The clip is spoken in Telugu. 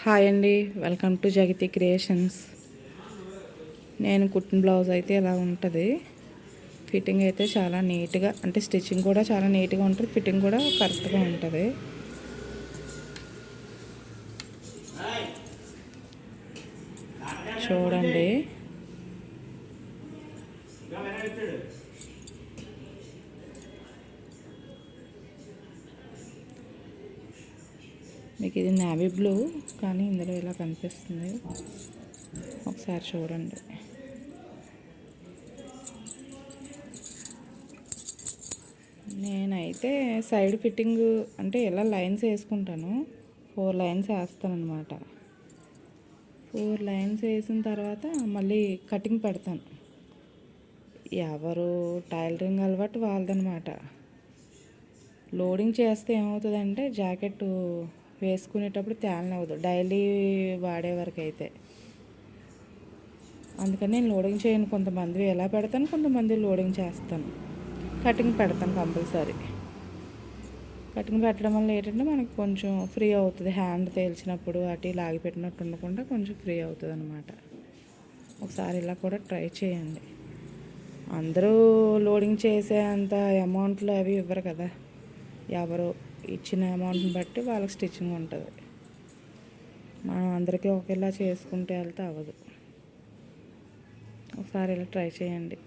హాయ్ అండి, వెల్కమ్ టు జగతి క్రియేషన్స్. నేను కుట్టిన బ్లౌజ్ అయితే ఇలా ఉంటుంది. ఫిట్టింగ్ అయితే చాలా నీట్గా, అంటే స్టిచ్చింగ్ కూడా చాలా నీట్గా ఉంటుంది, ఫిట్టింగ్ కూడా కరెక్ట్గా ఉంటుంది. చూడండి, మీకు ఇది నేవీ బ్లూ కానీ ఇందులో ఇలా కనిపిస్తుంది. ఒకసారి చూడండి. నేనైతే సైడ్ ఫిట్టింగ్ అంటే ఇలా లైన్స్ వేసుకుంటాను. 4 లైన్స్ వేస్తాను అనమాట. 4 లైన్స్ వేసిన తర్వాత మళ్ళీ కటింగ్ పెడతాను. ఎవరు టైలరింగ్ అలవాటు వాళ్ళదనమాట. లోడింగ్ చేస్తే ఏమవుతుందంటే జాకెట్ వేసుకునేటప్పుడు తేలనవ్వదు డైలీ వాడే వరకు అయితే. అందుకని నేను లోడింగ్ చేయను. కొంతమంది ఎలా పెడతాను, కొంతమంది లోడింగ్ చేస్తాను. కటింగ్ పెడతాను కంపల్సరీ. కటింగ్ పెట్టడం వల్ల ఏంటంటే మనకి కొంచెం ఫ్రీ అవుతుంది. హ్యాండ్ తేల్చినప్పుడు అటు లాగి పెట్టినట్టు ఉండకుండా కొంచెం ఫ్రీ అవుతుంది అనమాట. ఒకసారి ఇలా కూడా ట్రై చేయండి. అందరూ లోడింగ్ చేసే అంత అమౌంట్లు అవి ఇవ్వరు కదా. ఎవరు ఇచ్చిన అమౌంట్ని బట్టి వాళ్ళకి స్టిచ్చింగ్ ఉంటుంది. మనం అందరికీ ఒకేలా చేసుకుంటే వెళ్తే అవ్వదు. ఒకసారి ఇలా ట్రై చేయండి.